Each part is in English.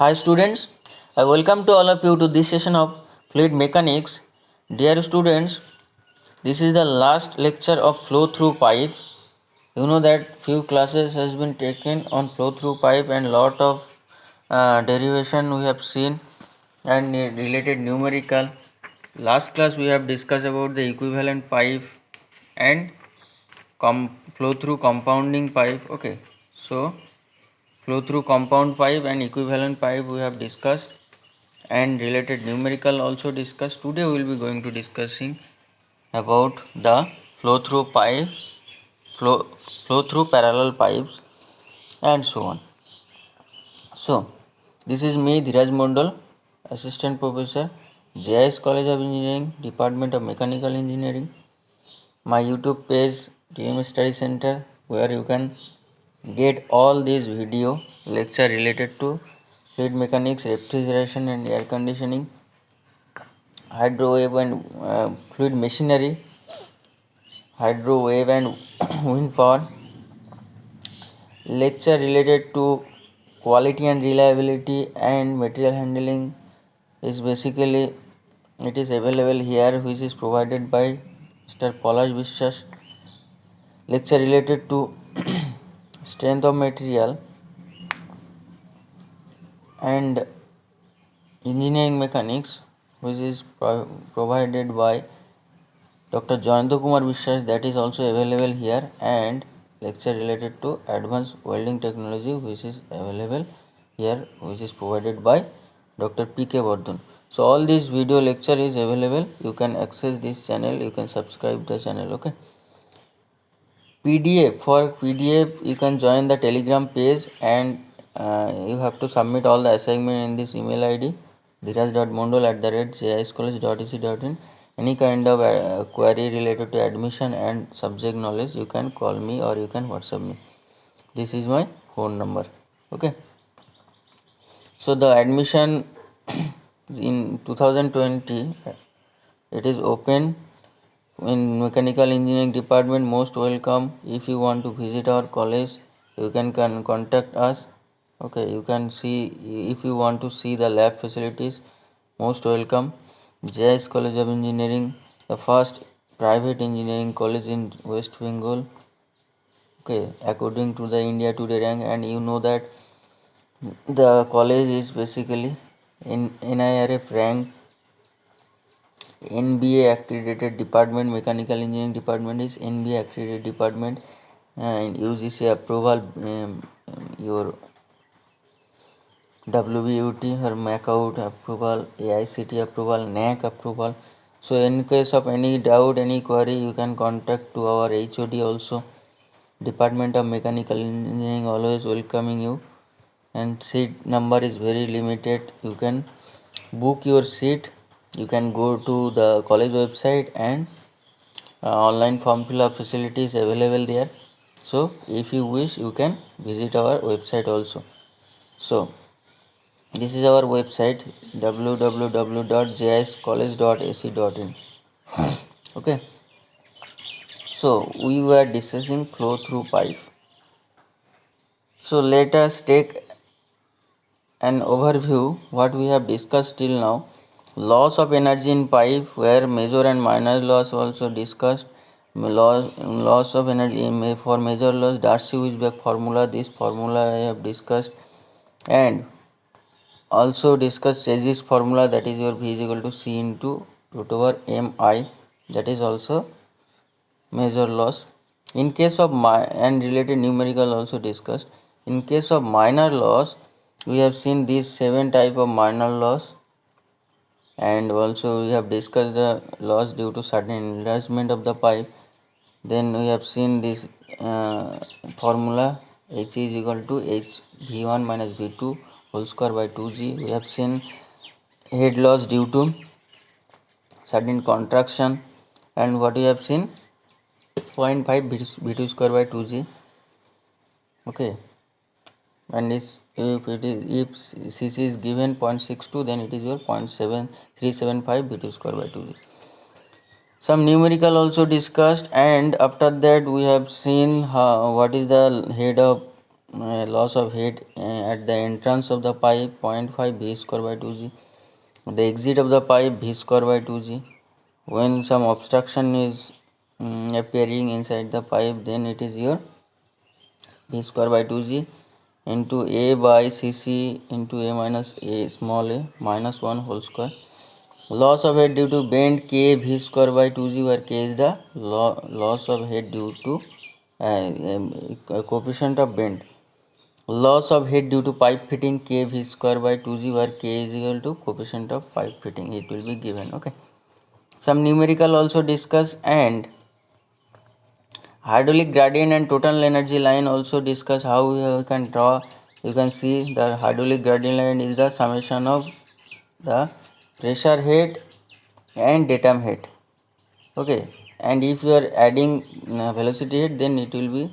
Hi students, I welcome to all of you to this session of fluid mechanics. Dear students, this is the last lecture of flow through pipe. You know that few classes has been taken on flow through pipe and lot of derivation we have seen and related numerical. Last class we have discussed about the equivalent pipe and flow through compounding pipe. Okay, so flow through compound pipe and equivalent pipe we have discussed and related numerical also discussed. Today we will be going to discussing about the flow through pipe, flow, flow through parallel pipes and so on. So this is me Dhiraj Mondal, Assistant Professor, JIS College of Engineering, Department of Mechanical Engineering. My YouTube page DM Study Center, where you can get all these video lecture related to fluid mechanics, refrigeration and air conditioning, hydro wave and fluid machinery, hydro wave and wind power, lecture related to quality and reliability and material handling is basically it is available here, which is provided by Mr. Palash Vishwas. Lecture related to strength of material and engineering mechanics, which is provided by Dr. Jayanta Kumar Vishwas, that is also available here, and lecture related to advanced welding technology, which is available here, which is provided by Dr. P.K. Vardhan. So all this video lecture is available. You can access this channel. You can subscribe the channel. Okay. PDF you can join the Telegram page and you have to submit all the assignment in this email ID dhiraj.mondal@jiscollege.ec.in. Any kind of query related to admission and subject knowledge, you can call me or you can WhatsApp me. This is my phone number. Okay. So the admission in 2020 it is open in mechanical engineering department. Most welcome. If you want to visit our college, you can contact us. Okay, you can see if you want to see the lab facilities. Most welcome. JIS College of Engineering, the first private engineering college in West Bengal. Okay, according to the India Today rank, and you know that the college is basically in NIRF rank NBA accredited department. Mechanical engineering department is NBA accredited department and UGC approval, your WBUT or MACOUT approval, AICT approval, NAC approval. So in case of any doubt, any query, you can contact to our HOD also. Department of Mechanical Engineering always welcoming you, and seat number is very limited. You can book your seat. You can go to the college website and online form fill up facilities available there. So if you wish, you can visit our website also. So this is our website www.jiscollege.ac.in. Okay, so we were discussing flow through pipe. So let us take an overview what we have discussed till now. Loss of energy in pipe, where major and minor loss also discussed. Loss of energy for major loss, Darcy-Weisbach formula, this formula I have discussed, and also discuss Chassis formula, that is your V is equal to C into root over Mi, that is also major loss. In case of and related numerical also discussed. In case of minor loss, we have seen these 7 type of minor loss, and also we have discussed the loss due to sudden enlargement of the pipe. Then we have seen this formula H is equal to H V1 minus V2 whole square by 2G. We have seen head loss due to sudden contraction, and what we have seen 0.5 V2 square by 2G. Okay, and if CC is given 0.62, then it is your 0.7375 V2 square by 2G. Some numerical also discussed, and after that we have seen what is the head of loss of heat at the entrance of the pipe 0.5 v square by 2g, the exit of the pipe v square by 2g. When some obstruction is appearing inside the pipe, then it is your v square by 2g into a by cc into a minus a small a minus 1 whole square. Loss of head due to bend k v square by 2g, where k is the loss of head due to coefficient of bend. Loss of head due to pipe fitting k v square by 2g, where k is equal to coefficient of pipe fitting. It will be given. Okay. Some numerical also discuss, and hydraulic gradient and total energy line also discuss how we can draw. You can see the hydraulic gradient line is the summation of the pressure head and datum head. Okay, and if you are adding velocity head, then it will be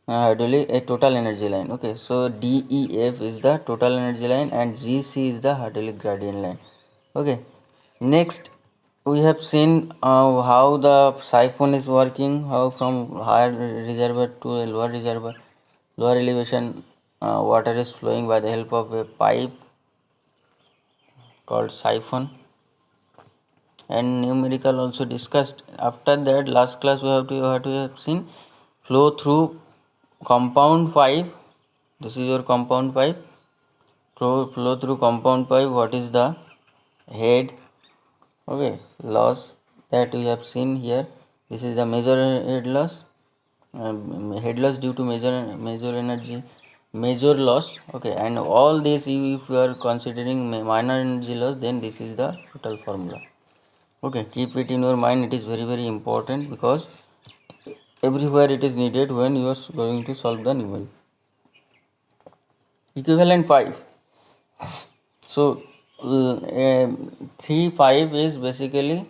hydraulic a total energy line. Okay, so DEF is the total energy line and GC is the hydraulic gradient line. Okay, next we have seen how the siphon is working, how from higher reservoir to a lower reservoir, lower elevation water is flowing by the help of a pipe called siphon, and numerical also discussed. After that, last class we have seen flow through compound pipe. This is your compound pipe. Flow through compound pipe. What is the head? Okay, loss that we have seen here. This is the major head loss. Head loss due to major energy, major loss. Okay, and all this, if you are considering minor energy loss, then this is the total formula. Okay, keep it in your mind. It is very important, because everywhere it is needed when you are going to solve the numerical. Equivalent 5. So 3 5 is basically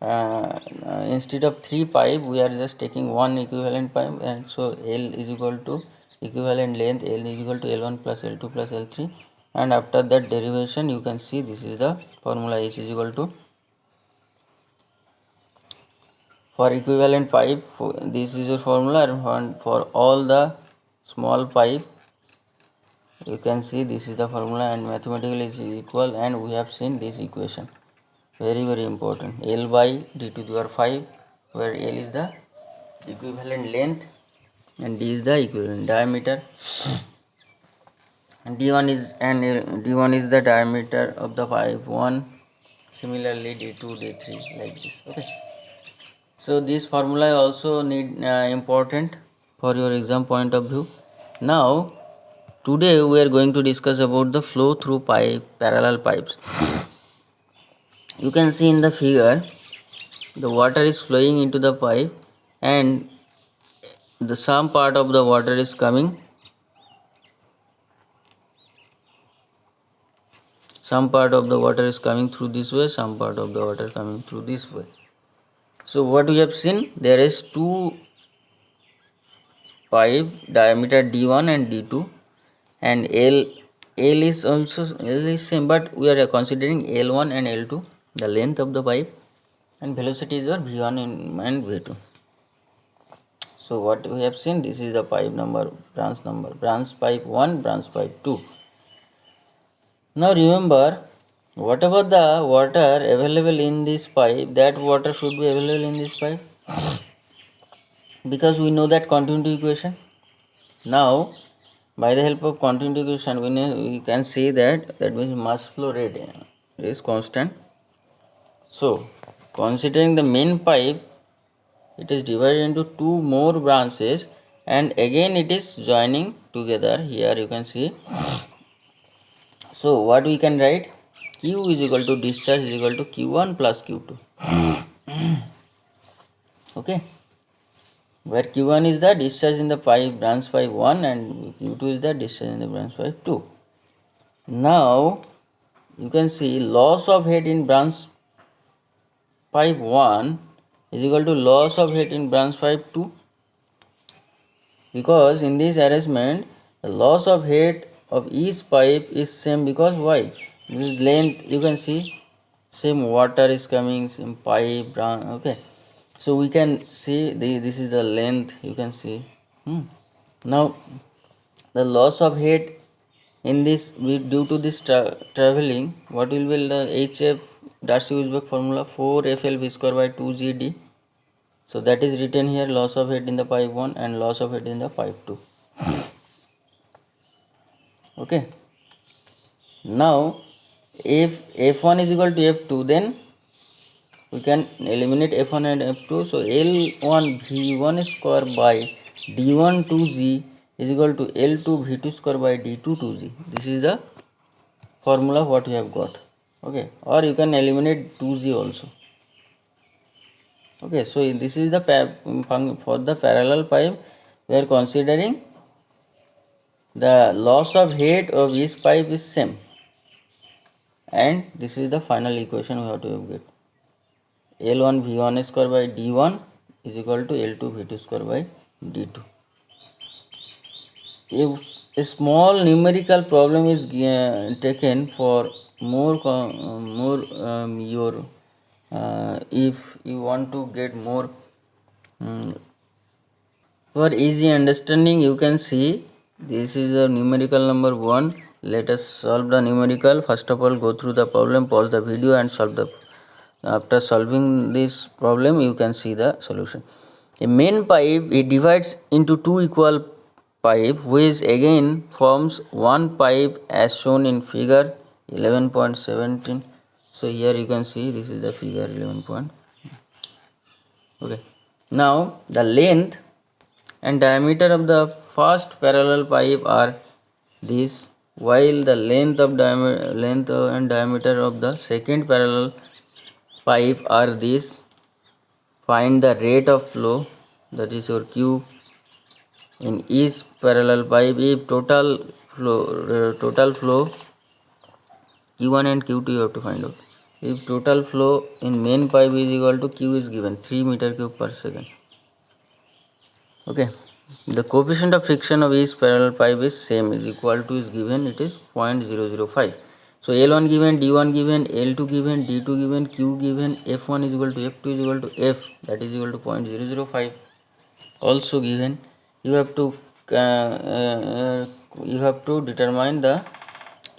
instead of 3 pipe we are just taking one equivalent pipe, and so L is equal to equivalent length, L is equal to L1 plus L2 plus L3, and after that derivation you can see this is the formula. H is equal to, for equivalent pipe, this is your formula, and for all the small pipe you can see this is the formula, and mathematically it is equal, and we have seen this equation. Very important. L by d to the power 5, where L is the equivalent length and d is the equivalent diameter, and d1 is the diameter of the pipe 1. Similarly d2, d3, like this. Okay, so this formula also need important for your exam point of view. Now today we are going to discuss about the flow through pipe, parallel pipes. You can see in the figure the water is flowing into the pipe, and the some part of the water is coming, some part of the water is coming through this way, some part of the water coming through this way. So what we have seen, there is two pipe diameter d1 and d2, and L is also L is same, but we are considering L1 and L2, the length of the pipe, and velocity is your v1 and v2. So what we have seen, this is the pipe number, branch pipe 1, branch pipe 2. Now remember, whatever the water available in this pipe, that water should be available in this pipe, because we know that continuity equation. Now by the help of continuity equation we can see that means mass flow rate is constant. So considering the main pipe, it is divided into two more branches, and again it is joining together. Here you can see. So what we can write, Q is equal to discharge is equal to Q1 plus Q2. Okay, where Q1 is the discharge in the pipe branch pipe 1 and Q2 is the discharge in the branch pipe 2. Now you can see loss of head in branch pipe 1 is equal to loss of head in branch pipe 2, because in this arrangement the loss of head of each pipe is same, because why? This length you can see, same water is coming, same pipe branch. Okay, so we can see this is the length, you can see. Now the loss of heat in this due to this traveling, what will be the HF Darcy-Weisbach formula? 4FL V square by 2GD. So that is written here, loss of heat in the pipe 1 and loss of heat in the pipe 2. Okay. Now if F1 is equal to F2, then we can eliminate F1 and F2. So L1 V1 square by D1 2G is equal to L2 V2 square by D2 2G. This is the formula what we have got. Okay, or you can eliminate 2G also. Okay, so this is the for the parallel pipe we are considering the loss of heat of each pipe is same, and this is the final equation we have to get. L1 V1 square by D1 is equal to L2 V2 square by D2. If a small numerical problem is taken for more your if you want to get more for easy understanding, you can see this is a numerical number 1. Let us solve the numerical. First of all, go through the problem, pause the video and solve the. After solving this problem, you can see the solution. A main pipe, it divides into two equal pipe, which again forms one pipe as shown in figure 11.17. So here you can see this is the figure 11. Okay. Now the length and diameter of the first parallel pipe are this, while the length and diameter of the second parallel pipe are this. Find the rate of flow, that is your Q, in each parallel pipe if total flow Q1 and Q2 you have to find out. If total flow in main pipe is equal to Q is given 3 meter cube per second. Okay, the coefficient of friction of each parallel pipe is same, is equal to is given, it is 0.005. So L1 given, D1 given, L2 given, D2 given, Q given, F1 is equal to F2 is equal to F, that is equal to 0.005 also given. You have to determine the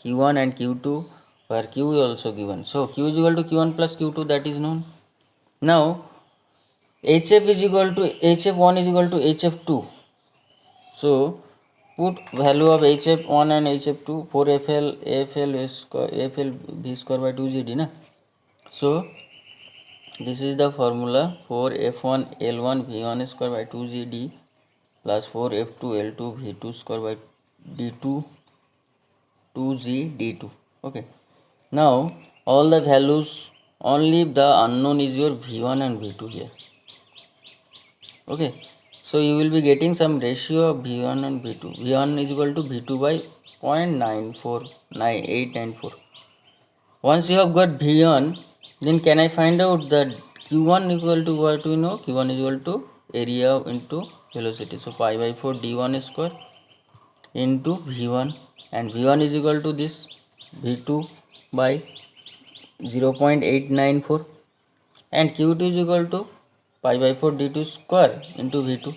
Q1 and Q2 where Q is also given. So Q is equal to Q1 plus Q2, that is known. Now HF is equal to HF1 is equal to HF2. So put value of HF1 and HF2 for FL V square by 2GD na. So this is the formula for F1 L1 V1 square by 2GD plus 4F2 L2 V2 square by D2 2G D2. Okay. Now all the values, only the unknown is your V1 and V2 here. Okay. So you will be getting some ratio of V1 and V2. V1 is equal to V2 by 0.949894. Once you have got V1, then can I find out that Q1 equal to what we know? Q1 is equal to area into velocity. So pi by 4 D1 square into V1, and V1 is equal to this V2 by 0.894, and Q2 is equal to pi by 4 D2 square into V2.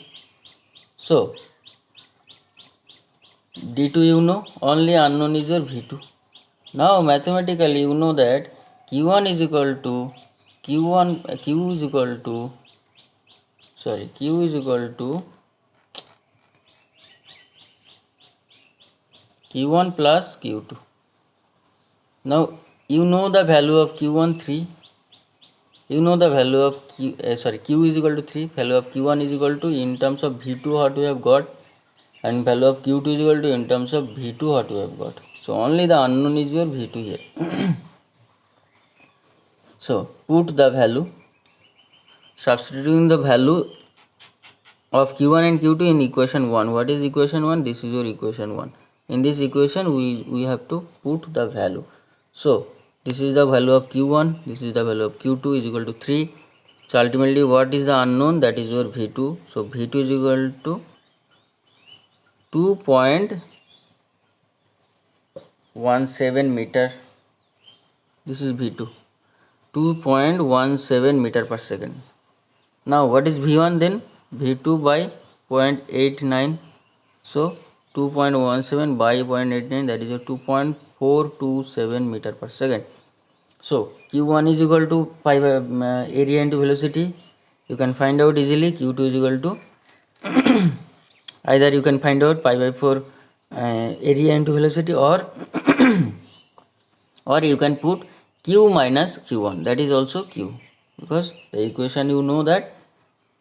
So D2 you know, only unknown is your V2. Now mathematically you know that Q1 is equal to Q is equal to Q1 plus Q2. Now you know the value of Q1 3. You know the value of Q is equal to 3. Value of Q1 is equal to, in terms of V2 what we have got, and value of Q2 is equal to in terms of V2 what we have got. So only the unknown is your V2 here. So put the value, substituting the value of Q1 and Q2 in equation 1. What is equation 1? This is your equation 1. In this equation we have to put the value. So this is the value of Q1, this is the value of Q2 is equal to 3. So ultimately what is the unknown? That is your V2. So V2 is equal to 2.17 meter. This is V2, 2.17 meter per second. Now what is V1 then? V2 by 0.89. So 2.17 by 0.89, that is your 2.427 meter per second. So q1 is equal to pi by area into velocity. You can find out easily. q2 is equal to either you can find out pi by 4 area into velocity, or or you can put q minus q1, that is also q, because the equation you know that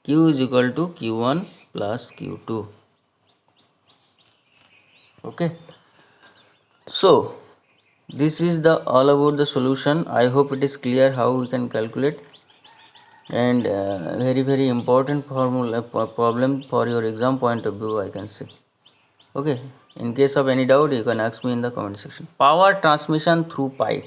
q is equal to q1 plus q2. Okay, so this is the all about the solution. I hope it is clear how we can calculate, and very important formula problem for your exam point of view, I can say. Okay, in case of any doubt, you can ask me in the comment section. Power transmission through pipe.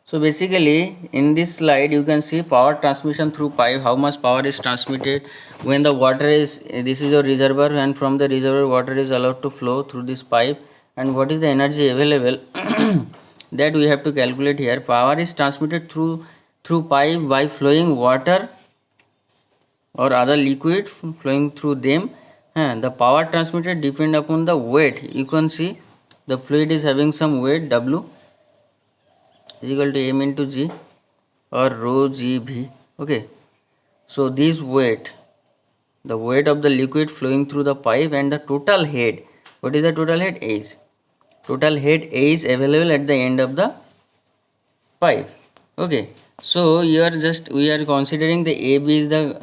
So basically in this slide you can see power transmission through pipe, how much power is transmitted when the water is, this is your reservoir, and from the reservoir water is allowed to flow through this pipe, and what is the energy available that we have to calculate here. Power is transmitted through pipe by flowing water or other liquid flowing through them. The power transmitted depend upon the weight. You can see the fluid is having some weight, W is equal to m into g or rho gv. Okay, so this weight, the weight of the liquid flowing through the pipe, and the total head, what is the total head? H. Total head H available at the end of the pipe. Okay, so we are considering the AB is the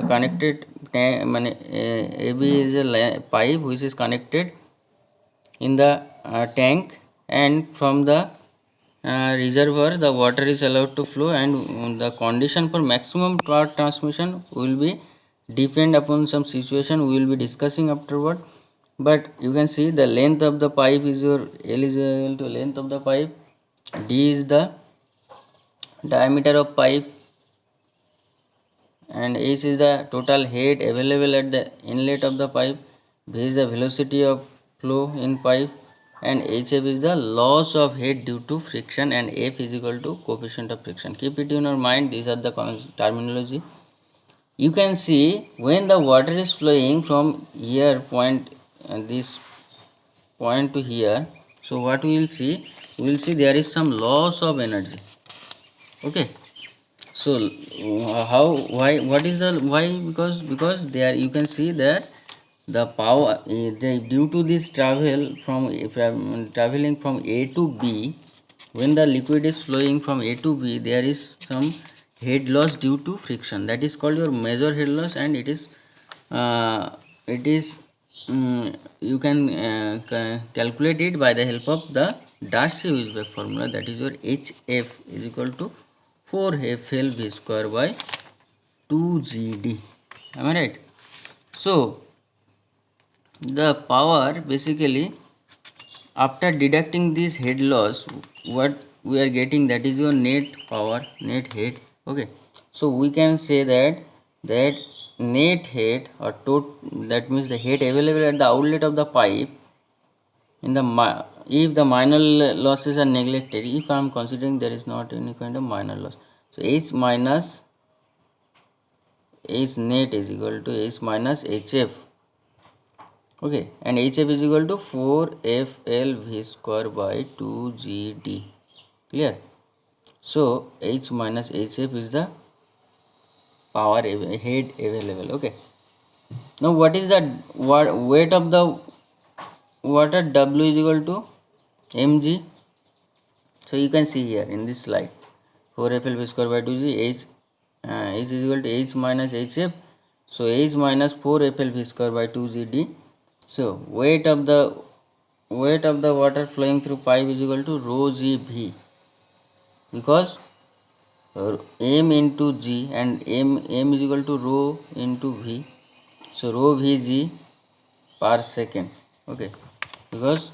connected AB is a pipe which is connected in the tank, and from the reservoir the water is allowed to flow, and the condition for maximum power transmission will be depend upon some situation we will be discussing afterward. But you can see the length of the pipe is your L is equal to length of the pipe, D is the diameter of pipe, and H is the total head available at the inlet of the pipe, V is the velocity of flow in pipe, and HF is the loss of head due to friction, and F is equal to coefficient of friction. Keep it in your mind, these are the terminology. You can see when the water is flowing from here point, this point to here, so what we will see, there is some loss of energy. Okay, so what is the why? Because there you can see that the power due to this traveling from A to B, when the liquid is flowing from A to B, there is some head loss due to friction, that is called your major head loss, and it is you can calculate it by the help of the Darcy-Weisbach formula, that is your HF is equal to 4FLV square by 2GD. Am I right? So the power, basically after deducting this head loss, what we are getting, that is your net power, net head. Okay, so we can say that net head or that means the head available at the outlet of the pipe in the if the minor losses are neglected, if I am considering there is not any kind of minor loss, so H minus H net is equal to H minus HF. Okay, and HF is equal to 4FLV square by 2GD. Clear? So H minus HF is the power head available. Okay, now what is the weight of the water? W is equal to mg. So you can see here in this slide, 4FLV square by 2g, H is equal to H minus HF. So H minus 4FLV square by 2GD. So weight of the water flowing through pipe is equal to rho gv, because m into g, and m is equal to rho into v, so rho vg per second. Okay, because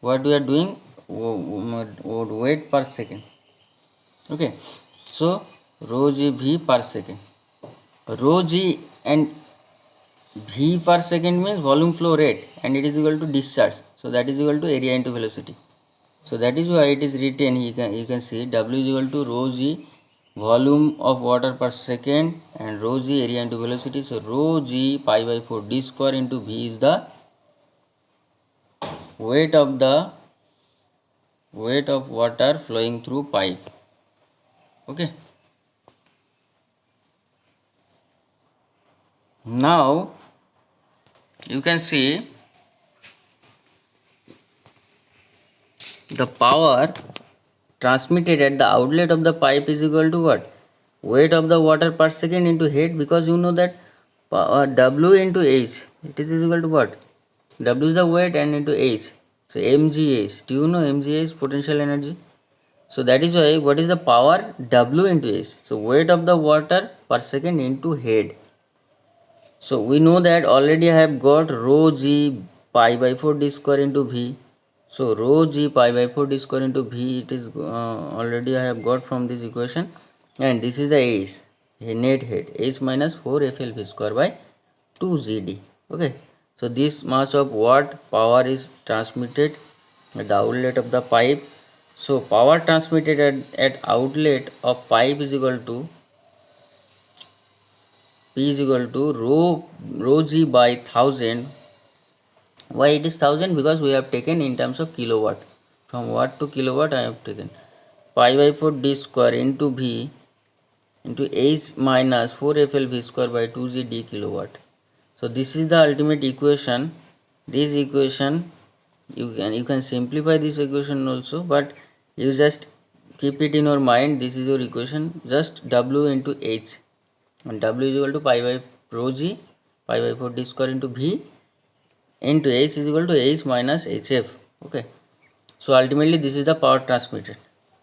what we are doing, weight per second. Okay, so rho g v per second, rho g and v per second means volume flow rate, and it is equal to discharge, so that is equal to area into velocity. So that is why it is written, you can see W is equal to rho g volume of water per second, and rho g area into velocity. So rho g pi by 4 d square into v is the weight of water flowing through pipe. Okay, now you can see the power transmitted at the outlet of the pipe is equal to what? Weight of the water per second into head, because you know that W into H, it is equal to what? W is the weight and into H. So mgh. Do you know mgh is potential energy? So that is why what is the power? W into H. So weight of the water per second into head. So we know that already I have got rho g pi by 4 d square into V. So rho g pi by 4 d square into V, it is already I have got from this equation, and this is the H, net head, H minus 4 FLV square by 2 GD. Okay, so this mass of watt power is transmitted at the outlet of the pipe. So power transmitted at outlet of pipe is equal to P is equal to rho g by 1000. Why it is 1000? Because we have taken in terms of kilowatt. From watt to kilowatt I have taken. Pi by 4 d square into V into H minus 4 FLV square by 2g d kilowatt. So this is the ultimate equation. This equation you can simplify this equation also, but you just keep it in your mind. This is your equation. Just W into H, and W is equal to pi by rho g pi by 4 d square into V into H is equal to H minus HF. Okay, so ultimately this is the power transmitted.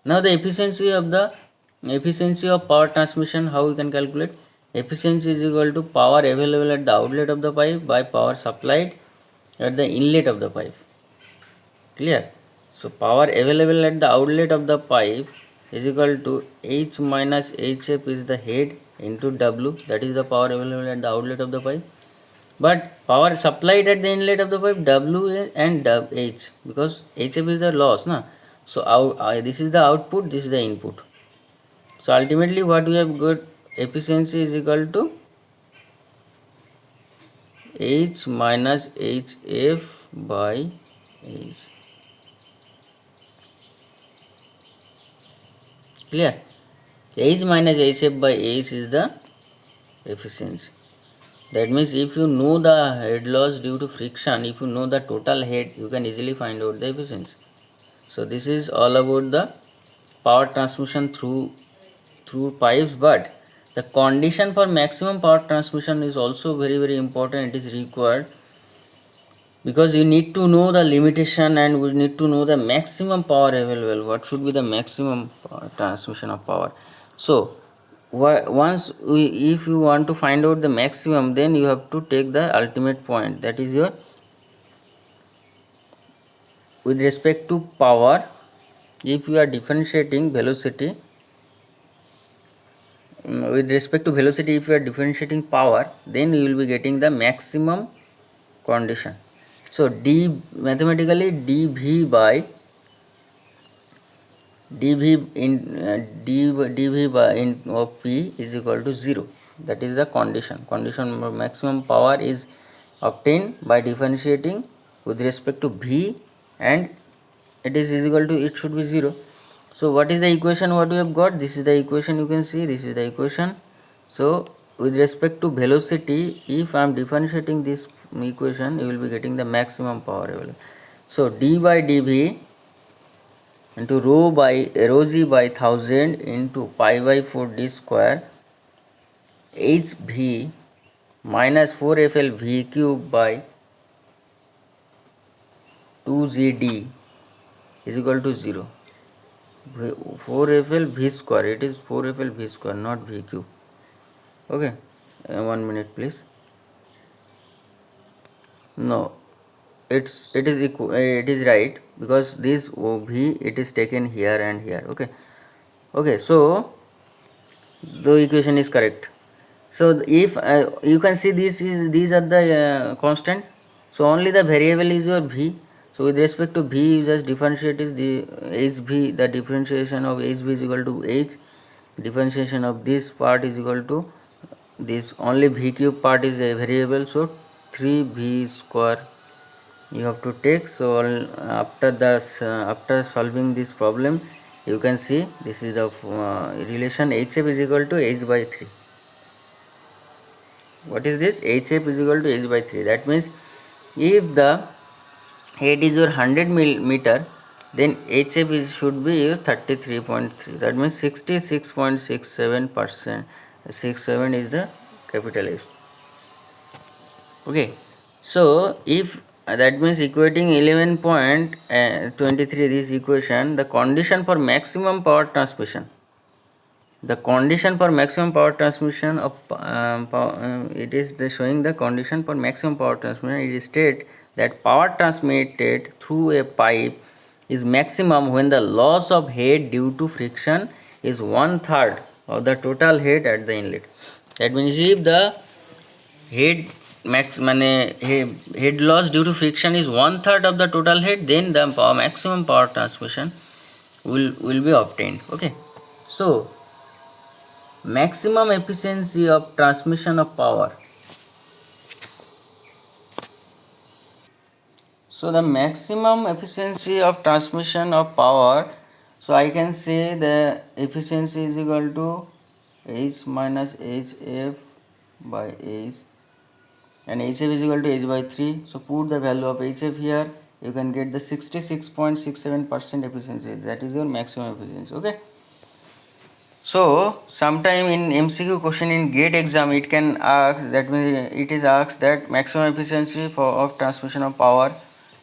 Now the efficiency of power transmission, how we can calculate? Efficiency is equal to power available at the outlet of the pipe by power supplied at the inlet of the pipe. Clear? So power available at the outlet of the pipe is equal to H minus HF is the head into W, that is the power available at the outlet of the pipe. But power supplied at the inlet of the pipe, W and H, because HF is the loss, na? So this is the output, this is the input. So ultimately what we have got, efficiency is equal to H minus HF by H. Clear? H minus HF by H is the efficiency. That means if you know the head loss due to friction, if you know the total head, you can easily find out the efficiency. So this is all about the power transmission through pipes. But the condition for maximum power transmission is also very important. It is required, because you need to know the limitation and we need to know the maximum power available. What should be the maximum transmission of power? So if you want to find out the maximum, then you have to take the ultimate point, that is your, with respect to power, if you are differentiating velocity, with respect to velocity, if you are differentiating power, then you will be getting the maximum condition. So mathematically dv by dv by in of p is equal to 0. That is the condition. Condition of maximum power is obtained by differentiating with respect to v, and it is equal to, it should be 0. So what is the equation what we have got? This is the equation, you can see this is the equation. So with respect to velocity, if I am differentiating this equation, you will be getting the maximum power available. So d by dv into rho g by 1000 into pi by 4 d square hv minus 4fl v cube by 2gd is equal to 0. 4fl v square, it is 4fl v square, not v cube. Okay, 1 minute please. No, it is right, because this v, it is taken here and here. Okay, so the equation is correct. So if you can see these are the constant, so only the variable is your v. So with respect to v, you just differentiate is the hv, the differentiation of hv is equal to h, differentiation of this part is equal to this, only v cube part is a variable, so 3v square you have to take. So after solving this problem, you can see this is the relation HF is equal to H by 3. What is this? HF is equal to H by 3. That means if the head is your 100 meter, then HF should be 33.3. That means 66.67%. 67 is the capital H. Okay, so if that means equating 11.23 this equation, the condition for maximum power transmission, of it is showing the condition for maximum power transmission. It state that power transmitted through a pipe is maximum when the loss of head due to friction is 1/3 of the total head at the inlet. That means if the head head loss due to friction is 1/3 of the total head, then the maximum power transmission will be obtained. Okay, so maximum efficiency of transmission of power. So the maximum efficiency of transmission of power, so I can say the efficiency is equal to H minus HF by H, and HF is equal to H by 3. So put the value of HF here, you can get the 66.67% efficiency. That is your maximum efficiency. Okay, so sometime in MCQ question in GATE exam it can ask, that means it is asked that maximum efficiency of transmission of power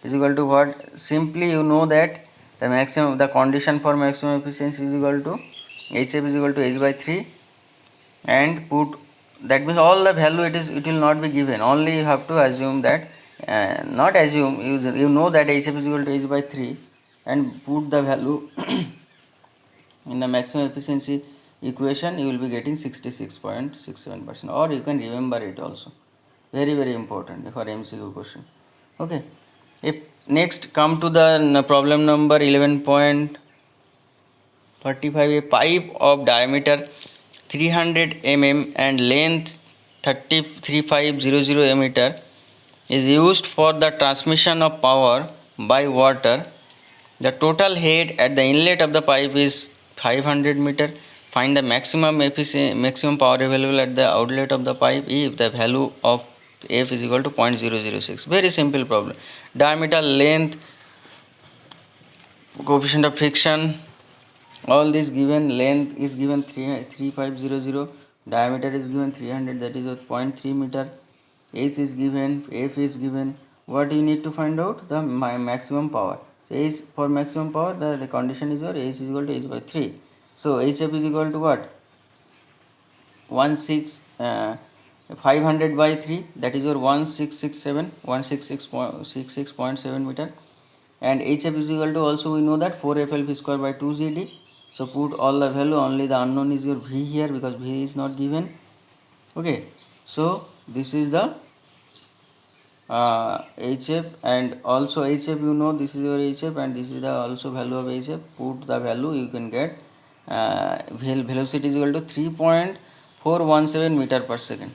is equal to what? Simply you know that the condition for maximum efficiency is equal to HF is equal to H by 3, and put, that means all the value it will not be given, only you have to assume that, not assume, you know that HF is equal to H by 3, and put the value in the maximum efficiency equation. You will be getting 66.67%, or you can remember it also, very important for MCQ question. Okay, if next come to the problem number 11.35. A pipe of diameter 300 mm and length 3500 meter is used for the transmission of power by water. The total head at the inlet of the pipe is 500 meter. Find the maximum power available at the outlet of the pipe if the value of F is equal to 0.006. Very simple problem. Diameter, length, coefficient of friction, all this given. Length is given 3500, diameter is given 300, that is 0.3 meter. H is given, F is given. What you need to find out? The maximum power. So H, for maximum power, the condition is your H is equal to H by 3. So HF is equal to what? 500 by 3, that is your 1666.7 meter. And HF is equal to, also we know that 4FLV square by 2ZD. So put all the value, only the unknown is your V here because V is not given. Okay, so this is the HF, and also HF, you know, this is your HF and this is the also value of HF. Put the value, you can get velocity is equal to 3.417 meter per second.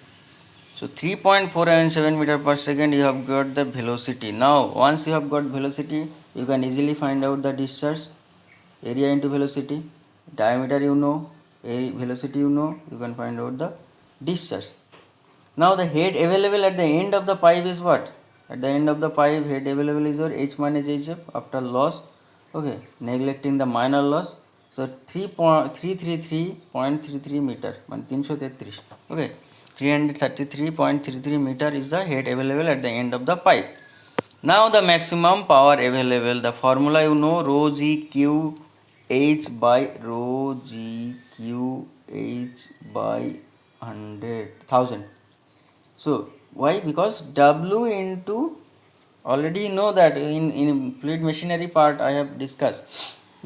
So 3.417 meter per second, you have got the velocity. Now once you have got velocity, you can easily find out the discharge. Area into velocity, diameter you know, velocity you know, you can find out the discharge. Now the head available at the end of the pipe is what? At the end of the pipe, head available is your H minus HF after loss. Okay, neglecting the minor loss. So 333.33 meter, 333. Okay, 333.33 meter is the head available at the end of the pipe. Now the maximum power available, the formula you know, rho G Q H by rho G Q H by 100,000. So why? Because W into, already know that in fluid machinery part I have discussed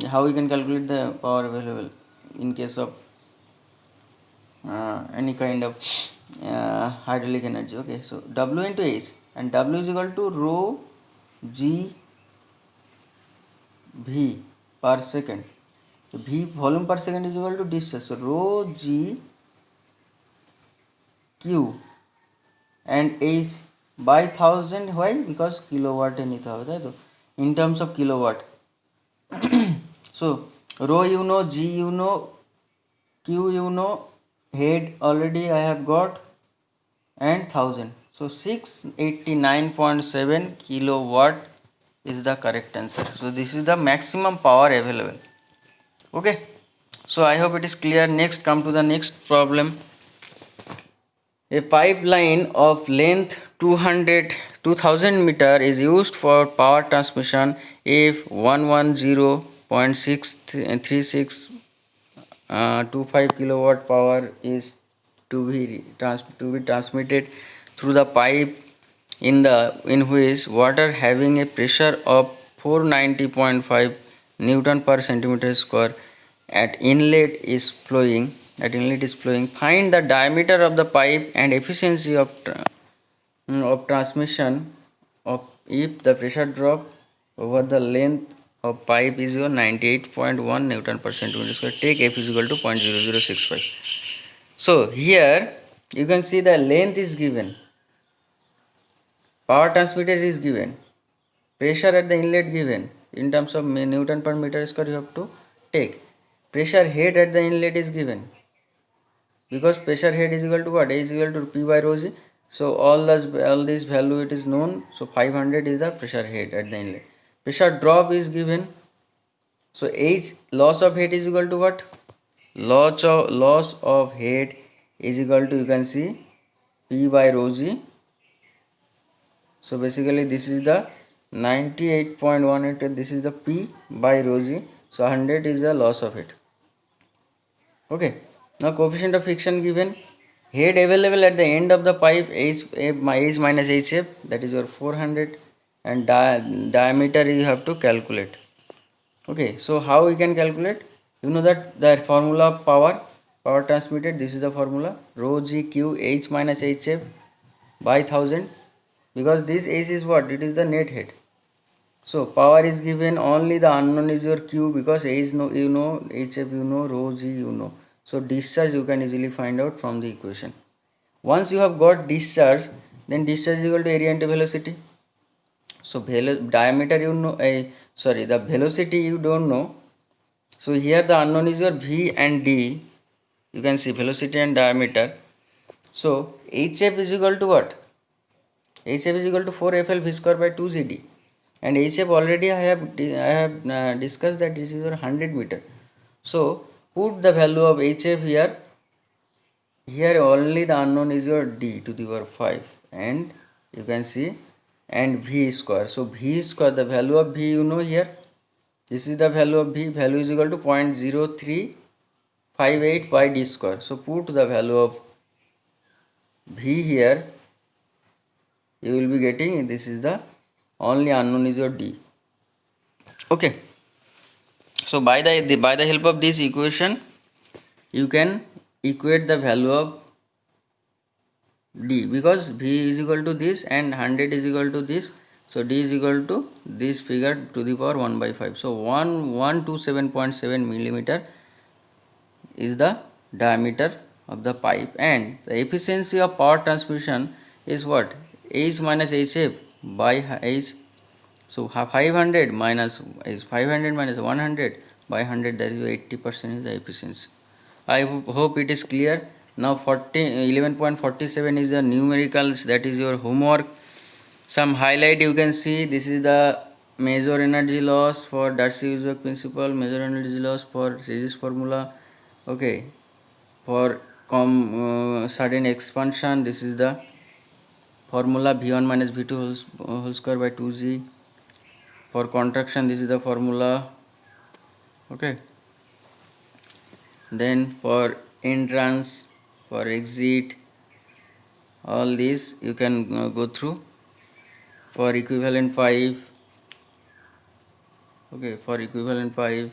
how we can calculate the power available in case of any kind of hydraulic energy. Okay, so W into H, and W is equal to rho G V per second. So V, volume per second, is equal to discharge. So rho G Q and H by 1000. Why? Because kilowatt এ নিতে হবে, তাই তো, in terms of kilowatt. So rho you know, g you know, q you know, head already I have got, and 1000. So 689.7 kilowatt is the correct answer. So this is the maximum power available. Okay, so I hope it is clear. Next, come to the next problem. A pipeline of length 2000 meter is used for power transmission if 110.636 25 kilowatt power is to be transmitted through the pipe in which water having a pressure of 490.5 Newton per centimeter square at inlet is flowing. Find the diameter of the pipe and efficiency of transmission of if the pressure drop over the length of pipe is your 98.1 Newton per centimeter square. Take F is equal to 0.0065. So here you can see the length is given, power transmitted is given, pressure at the inlet given. In terms of Newton per meter square you have to take. Pressure head at the inlet is given, because pressure head is equal to what? A is equal to P by rho g. So all this value it is known. So 500 is the pressure head at the inlet. Pressure drop is given. So H, loss of head is equal to what? Loss of head is equal to, you can see, P by rho g. So basically this is the 98.18, this is the P by rho g. So 100 is the loss of head. Okay, now coefficient of friction given, head available at the end of the pipe H minus HF, that is your 400, and diameter you have to calculate. Okay, so how we can calculate? You know that the formula of power transmitted, this is the formula, rho g q H minus HF by 1000, because this H is what? It is the net head. So power is given, only the unknown is your Q, because H no, you know, HF you know, rho g you know. So discharge you can easily find out from the equation. Once you have got discharge, then discharge is equal to area into velocity. So diameter you know, the velocity you don't know. So here the unknown is your V and D. You can see velocity and diameter. So HF is equal to what? HF is equal to 4FL V square by 2GD. And HF already I have discussed that this is your 100 meter. So put the value of HF here. Here only the unknown is your D to the power 5, and you can see, and V square. So V square, the value of V you know here. This is the value of V. Value is equal to 0.0358 by D square. So put the value of V here. You will be getting, this is the only unknown is your D. Okay, so by the help of this equation you can equate the value of D, because V is equal to this and 100 is equal to this. So D is equal to this figure to the power 1 by 5. So 127.7 millimeter is the diameter of the pipe, and the efficiency of power transmission is what? H minus HF by H. So 500 minus is 500 minus 100 by 100, that is 80% is the efficiency. I hope it is clear. Now 11.47 is the numericals, that is your homework. Some highlight you can see, this is the measure energy loss for Darcy-Weisbach principle, measure energy loss for Regis formula. Okay, for sudden expansion, this is the formula V1 minus V2 whole square by 2G. For contraction, this is the formula. Okay, then for entrance, for exit, all these you can go through. For equivalent 5, okay, for equivalent 5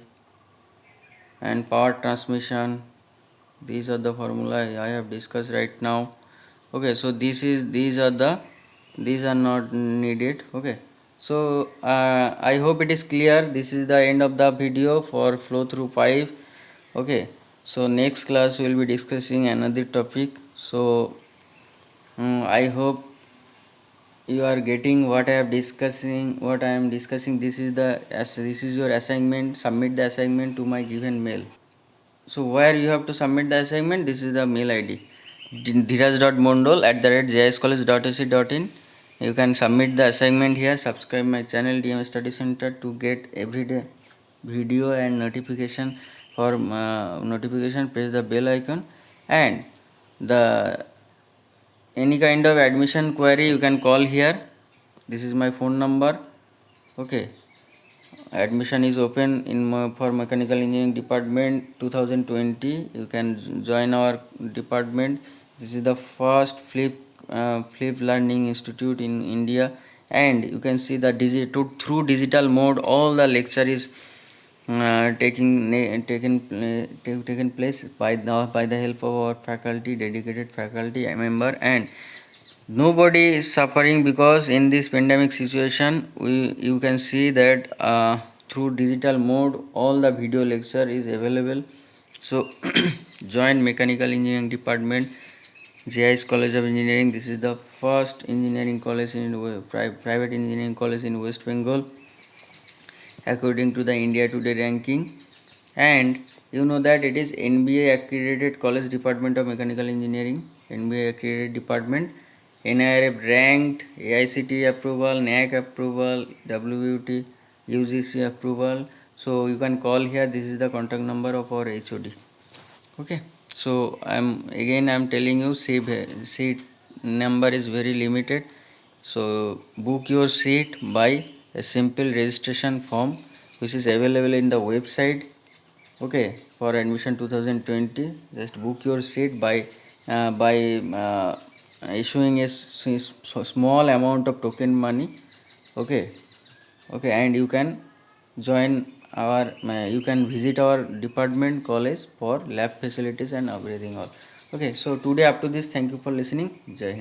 and power transmission, these are the formula I have discussed right now. Okay, so these are not needed. Okay, so I hope it is clear. This is the end of the video for flow through pipe. Okay, so next class we will be discussing another topic. So I hope you are getting what I am discussing. This is your assignment. Submit the assignment to my given mail. So where you have to submit the assignment, this is the mail ID, dhiraj.mondal@jscollege.ac.in. You can submit the assignment here. Subscribe my channel DM Study Center to get everyday video and notification. For notification, press the bell icon. And the any kind of admission query you can call here. This is my phone number. Okay, admission is open for mechanical engineering department 2020. You can join our department. This is the first flip learning institute in India, and you can see the through digital mode all the lecture is taken place by the help of our faculty, dedicated faculty member. And nobody is suffering, because in this pandemic situation you can see that through digital mode all the video lecture is available. So join mechanical engineering department, JIS College of Engineering. This is the first engineering college in private engineering college in West Bengal according to the India Today ranking. And you know that it is NBA accredited college, Department of Mechanical Engineering, NBA accredited department, NIRF ranked, AICTE approval, NAC approval, WUT, UGC approval. So you can call here. This is the contact number of our HOD. Okay, so I'm telling you, seat number is very limited. So book your seat by a simple registration form which is available in the website. Okay, for admission 2020, just book your seat by issuing a small amount of token money. Okay, and you can join you can visit our department college for lab facilities and everything all. Okay, so today up to this, thank you for listening. Jai Hind.